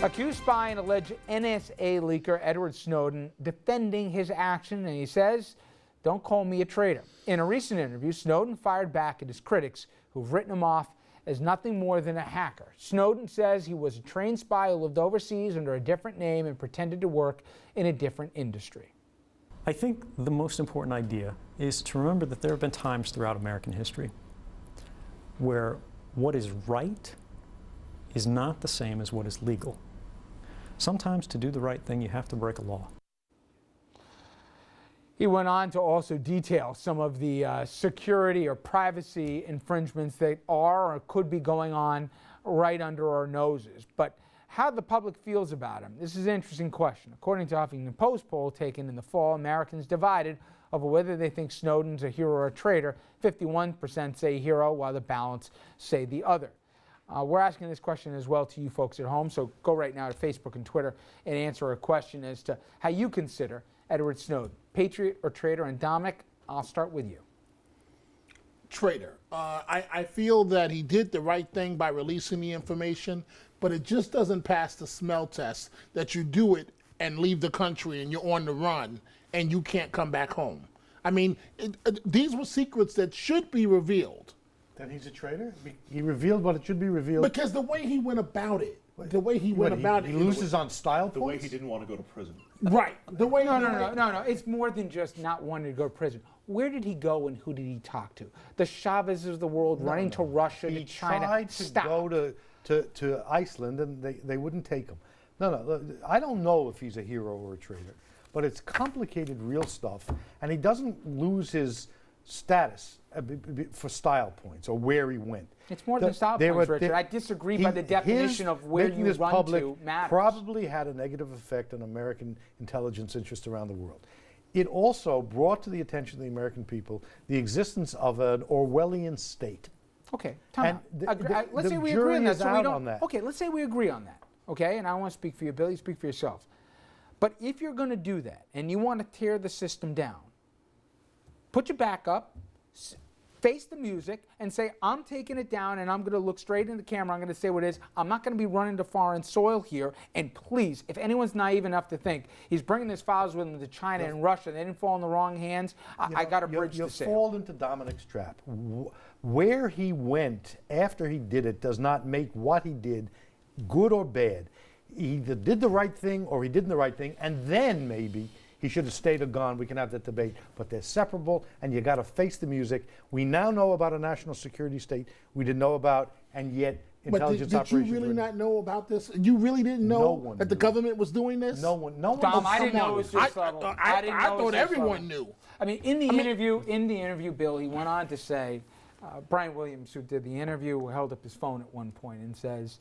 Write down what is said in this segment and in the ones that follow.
Accused spy and alleged NSA leaker Edward Snowden defending his action, and he says, "Don't call me a traitor." In a recent interview, Snowden fired back at his critics who've written him off as nothing more than a hacker. Snowden says he was a trained spy who lived overseas under a different name and pretended to work in a different industry. I think the most important idea is to remember that there have been times throughout American history where what is right is not the same as what is legal. Sometimes to do the right thing, you have to break a law. He went on to also detail some of the security or privacy infringements that are or could be going on right under our noses. But how the public feels about him, this is an interesting question. According to Huffington Post poll taken in the fall, Americans divided over whether they think Snowden's a hero or a traitor. 51% say hero, while the balance say the other. We're asking this question as well to you folks at home, so go right now to Facebook and Twitter and answer a question as to how you consider Edward Snowden, patriot or traitor. And Dominic, I'll start with you. Traitor. I feel that he did the right thing by releasing the information, but it just doesn't pass the smell test that you do it and leave the country and you're on the run and you can't come back home. I mean, these were secrets that should be revealed. Then he's a traitor? He revealed what it should be revealed? Because the way he went about it, he loses on style points? The way he didn't want to go to prison. Right. The way No. It's more than just not wanting to go to prison. Where did he go and who did he talk to? The Chavezes of the world running to Russia, to China. He tried to go to Iceland and they wouldn't take him. No. I don't know if he's a hero or a traitor, but it's complicated real stuff, and he doesn't lose his status for style points or where he went. It's more than style points, Richard. I disagree by the definition of where you run to matters. Probably had a negative effect on American intelligence interests around the world. It also brought to the attention of the American people the existence of an Orwellian state. Okay, time out. Let's say we agree on that. So we don't. Okay, let's say we agree on that. Okay, and I don't want to speak for you, Billy. Speak for yourself. But if you're going to do that and you want to tear the system down, put your back up, face the music, and say, I'm taking it down, and I'm going to look straight in the camera. I'm going to say what it is. I'm not going to be running to foreign soil here. And please, if anyone's naive enough to think he's bringing his files with him to China and Russia, and they didn't fall in the wrong hands, I got a bridge to sail. You fall into Dominic's trap. Where he went after he did it does not make what he did good or bad. He either did the right thing or he didn't the right thing, and then maybe he should have stayed or gone. We can have that debate, but they're separable, and you got to face the music. We now know about a national security state we didn't know about, and yet intelligence operations. But did you really not know about this? You really didn't know that the government was doing this? No one. Tom, I didn't know it was this level. I thought everyone knew. I mean, in the interview, Bill, he went on to say, Brian Williams, who did the interview, held up his phone at one point and says,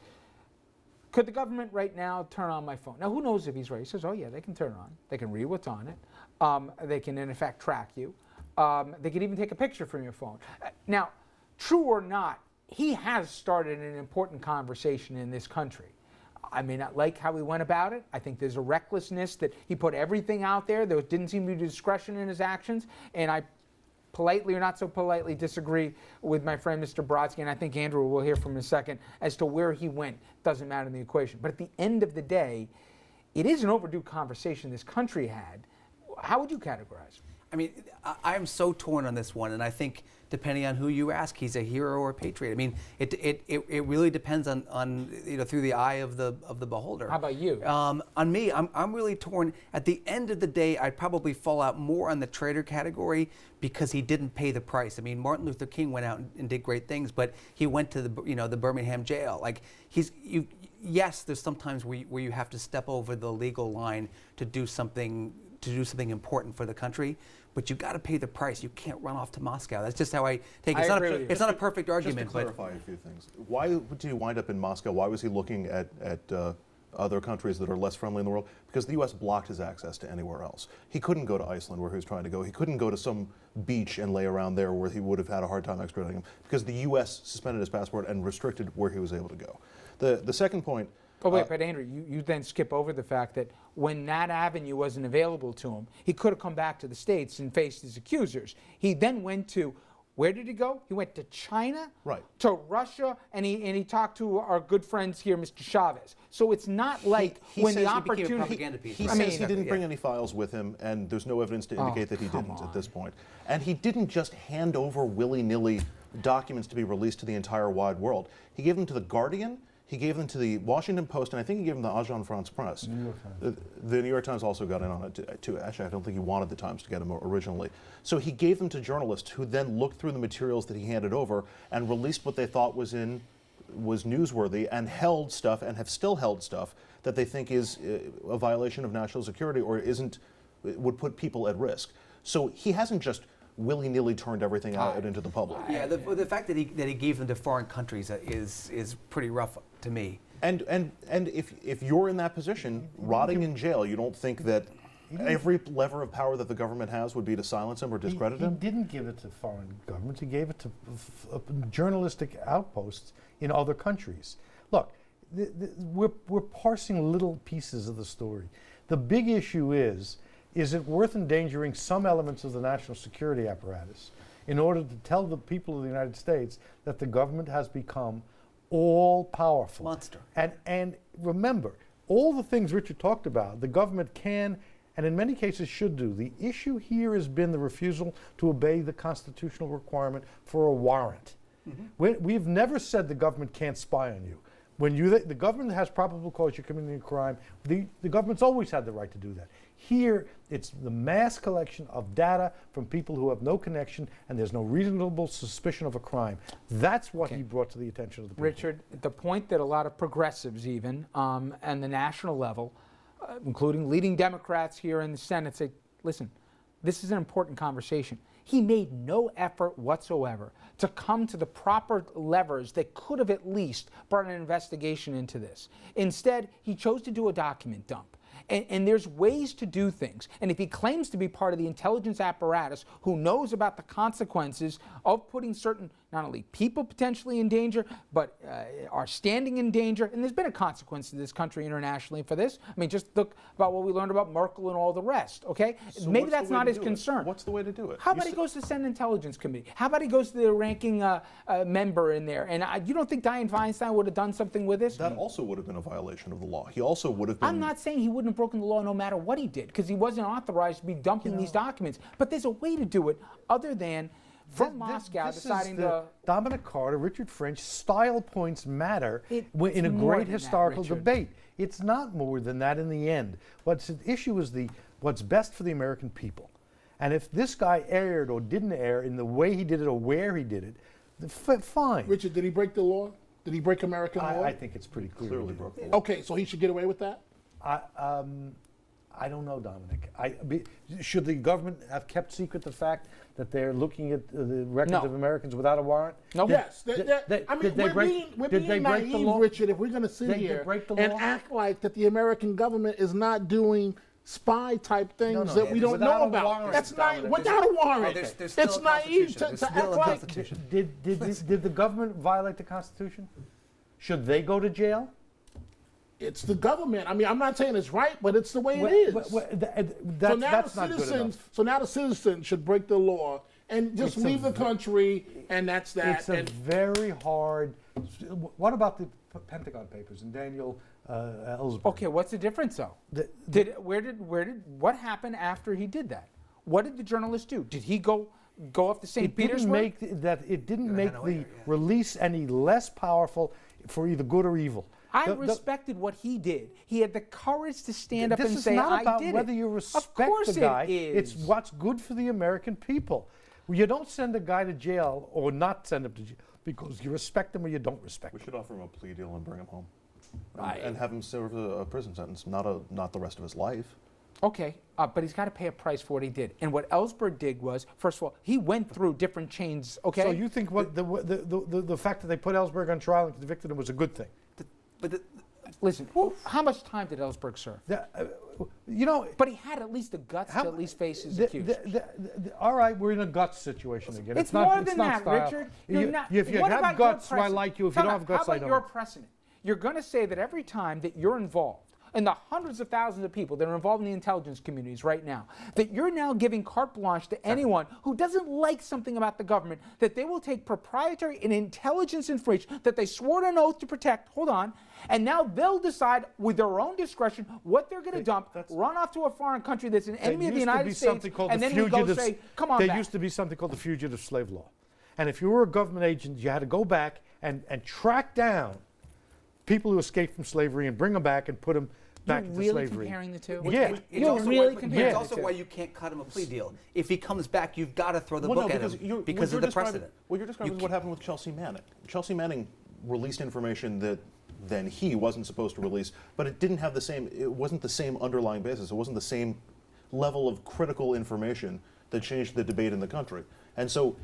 could the government right now turn on my phone? Now, who knows if he's right? He says, oh, yeah, they can turn it on. They can read what's on it. They can, in effect, track you. They can even take a picture from your phone. Now, true or not, he has started an important conversation in this country. I may not like how he went about it. I think there's a recklessness that he put everything out there. There didn't seem to be discretion in his actions. And I politely or not so politely disagree with my friend Mr. Brodsky, and I think Andrew will hear from him in a second, as to where he went. Doesn't matter in the equation. But at the end of the day, it is an overdue conversation this country had. How would you categorize? I mean, I'm so torn on this one, and I think depending on who you ask, he's a hero or a patriot. I mean, it really depends on through the eye of the beholder. How about you? On me, I'm really torn. At the end of the day, I'd probably fall out more on the traitor category because he didn't pay the price. I mean, Martin Luther King went out and did great things, but he went to the Birmingham jail. Like yes, there's sometimes where you have to step over the legal line to do something important for the country, but you got to pay the price. You can't run off to Moscow. That's just how I take it. It's not a perfect argument. Just to clarify a few things. Why did he wind up in Moscow? Why was he looking at other countries that are less friendly in the world? Because the U.S. blocked his access to anywhere else. He couldn't go to Iceland where he was trying to go. He couldn't go to some beach and lay around there where he would have had a hard time extraditing him because the U.S. suspended his passport and restricted where he was able to go. The second point. Oh, wait, but Andrew, you then skip over the fact that when that avenue wasn't available to him, he could have come back to the States and faced his accusers. He then went to Where did he go? He went to China, Right. to Russia, and he talked to our good friends here, Mr. Chavez. So it's not like he when says the he became a opportunity. propaganda piece. He I says he mean, didn't bring yeah. any files with him, and there's no evidence to indicate that he come didn't on. at this point. And he didn't just hand over willy-nilly documents to be released to the entire wide world. He gave them to The Guardian, he gave them to the Washington Post, and I think he gave them to Agence France-Presse. The New York Times also got in on it too. Actually, I don't think he wanted the Times to get them originally. So he gave them to journalists who then looked through the materials that he handed over and released what they thought was newsworthy, and held stuff, and have still held stuff that they think is a violation of national security or would put people at risk. So he hasn't just willy-nilly turned everything out into the public. Yeah, the fact that he gave them to foreign countries is pretty rough to me. And if you're in that position, rotting in jail, you don't think that every lever of power that the government has would be to silence him or discredit He him? didn't give it to foreign governments. He gave it to journalistic outposts in other countries. Look, we're parsing little pieces of the story. The big issue is it worth endangering some elements of the national security apparatus in order to tell the people of the United States that the government has become all-powerful? Monster. And remember, all the things Richard talked about, the government can and in many cases should do. The issue here has been the refusal to obey the constitutional requirement for a warrant. We've never said the government can't spy on you. When the government has probable cause you're committing a crime, the government's always had the right to do that. Here, it's the mass collection of data from people who have no connection and there's no reasonable suspicion of a crime. That's what he brought to the attention of the people. Richard, the point that a lot of progressives even, and the national level, including leading Democrats here in the Senate, say, listen, this is an important conversation. He made no effort whatsoever to come to the proper levers that could have at least brought an investigation into this. Instead, he chose to do a document dump. And there's ways to do things. And if he claims to be part of the intelligence apparatus who knows about the consequences of putting certain, not only people potentially in danger, but are standing in danger, and there's been a consequence to this country internationally for this. I mean, just look about what we learned about Merkel and all the rest, okay? So Maybe what's the that's way not to his do it? concern. What's the way to do it? How You about he said- goes to the Senate Intelligence Committee? How about he goes to the ranking member in there? And you don't think Dianne Feinstein would have done something with this? That also would have been a violation of the law. He also would have been... I'm not saying he wouldn't have broken the law no matter what he did, because he wasn't authorized to be dumping these documents. But there's a way to do it other than from Moscow This is deciding the to... Dominic Carter, Richard French, style points matter in a It's more great than that, historical Richard. debate. It's not more than that in the end. What's at issue is what's best for the American people. And if this guy erred or didn't err in the way he did it or where he did it, fine. Richard, did he break the law? Did he break American law? I think it's pretty clear. Clearly he did. broke the law. Okay, so he should get away with that? I don't know, Dominic. Should the government have kept secret the fact that they're looking at the records No. of Americans without a warrant? No. Yes. Did We're they being break the naive, law? Richard, if we're going to sit They here break the and law? act like that the American government is not doing spy-type things no, that we don't without know a about. warrant, That's not Dominic. without a warrant. There's still It's a naive Constitution. to There's still act a like. Constitution. Did the government violate the Constitution? Should they go to jail? It's the government. I mean, I'm not saying it's right, but it's the way it is. That's not good enough. So now the citizens should break the law and just It's a leave the country, and that's that. It's a And very hard. What about the Pentagon Papers and Daniel Ellsberg? Okay, what's the difference though? What happened after he did that? What did the journalist do? Did he go off to St. It didn't Petersburg? make it didn't make the release any less powerful for either good or evil. I respected what he did. He had the courage to stand up This and is say, not I about did whether it. you Of respect course the guy. it is. It's what's good for the American people. You don't send a guy to jail or not send him to jail because you respect him or you don't respect We him. should offer him a plea deal and bring him home. Right. And have him serve a prison sentence, not the rest of his life. Okay, but he's got to pay a price for what he did. And what Ellsberg did was, first of all, he went through different chains, okay? So you think what the fact that they put Ellsberg on trial and convicted him was a good thing? Listen, how much time did Ellsberg serve? You know, But he had at least the guts to at least face his accusers. all right, we're in a guts situation again. It's not, more it's than not that, style. Richard. You're not, If you what have about your guts, I precedent? like you. If you don't have guts, how I about your don't. precedent? You're going to say that every time that you're involved, and the hundreds of thousands of people that are involved in the intelligence communities right now, that you're now giving carte blanche to anyone who doesn't like something about the government, that they will take proprietary and intelligence information that they swore an oath to protect, hold on, and now they'll decide with their own discretion what they're going to dump, run off to a foreign country that's an enemy of the United States, and then we go say, come on back. There used to be something called the fugitive slave law. And if you were a government agent, you had to go back and track down people who escaped from slavery and bring them back and put them back into really slavery. Comparing the two? Yeah. You're really It's comparing also the two. why you can't cut him a plea deal. If he comes back, you've got to throw the Well, book no, at because him you're, because what of you're the precedent. What you're describing is what happened with Chelsea Manning. Chelsea Manning released information that then he wasn't supposed to release, but it didn't have the same, it wasn't the same underlying basis. It wasn't the same level of critical information that changed the debate in the country. And so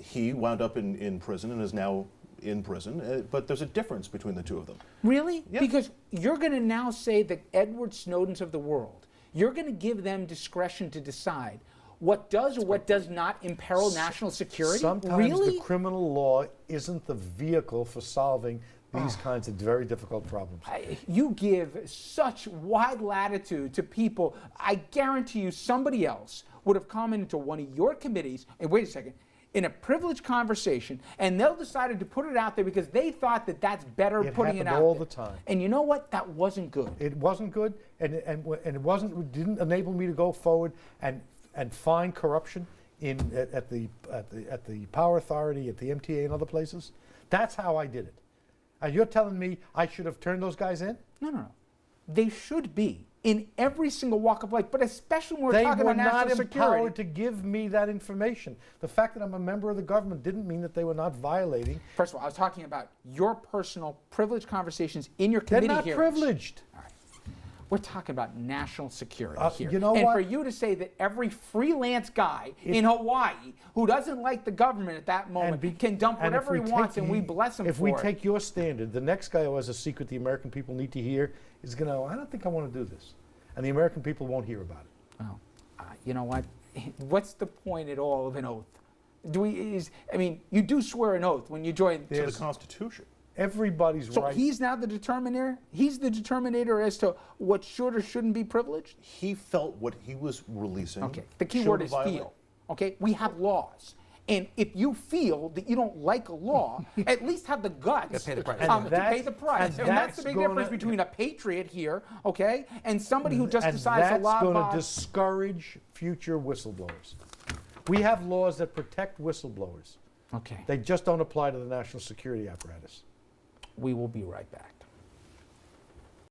he wound up in prison and is now in prison, but there's a difference between the two of them. Really? Yeah. Because you're going to now say that Edward Snowdens of the world, you're going to give them discretion to decide what does or what does not imperil national security? Sometimes really? the criminal law isn't the vehicle for solving these kinds of very difficult problems. You give such wide latitude to people. I guarantee you somebody else would have come into one of your committees, and wait a second, in a privileged conversation, and they'll decided to put it out there because they thought that that's better putting it out happened all there. the time. And you know what? That wasn't good. It wasn't good, and it didn't enable me to go forward and find corruption at the Power Authority, at the MTA, and other places. That's how I did it. And you're telling me I should have turned those guys in? No. They should be in every single walk of life, but especially when we're talking about national They were not security. empowered to give me that information. The fact that I'm a member of the government didn't mean that they were not violating. First of all, I was talking about your personal privileged conversations in your They're committee not hearings. privileged. All right. We're talking about national security here. You know and what? for you to say that every freelance guy in Hawaii who doesn't like the government at that moment can dump and if whatever he we wants take and we bless him If for we it. take your standard, the next guy who has a secret the American people need to hear is going to, I don't think I want to do this. And the American people won't hear about it. Oh, you know what? What's the point at all of an oath? You do swear an oath when you join. To the Constitution. Everybody's So right. he's now the determiner? He's the determinator as to what should or shouldn't be privileged? He felt what he was releasing. Okay, the key showed word a is violation. feel. Okay, we have laws. And if you feel that you don't like a law, at least have the guts pay the price. to And pay the price. and And that's the that's big difference gonna- between a patriot here, okay, and somebody who just and decides to that's lob going by. to discourage future whistleblowers. We have laws that protect whistleblowers. Okay, They just don't apply to the national security apparatus. we will be right back.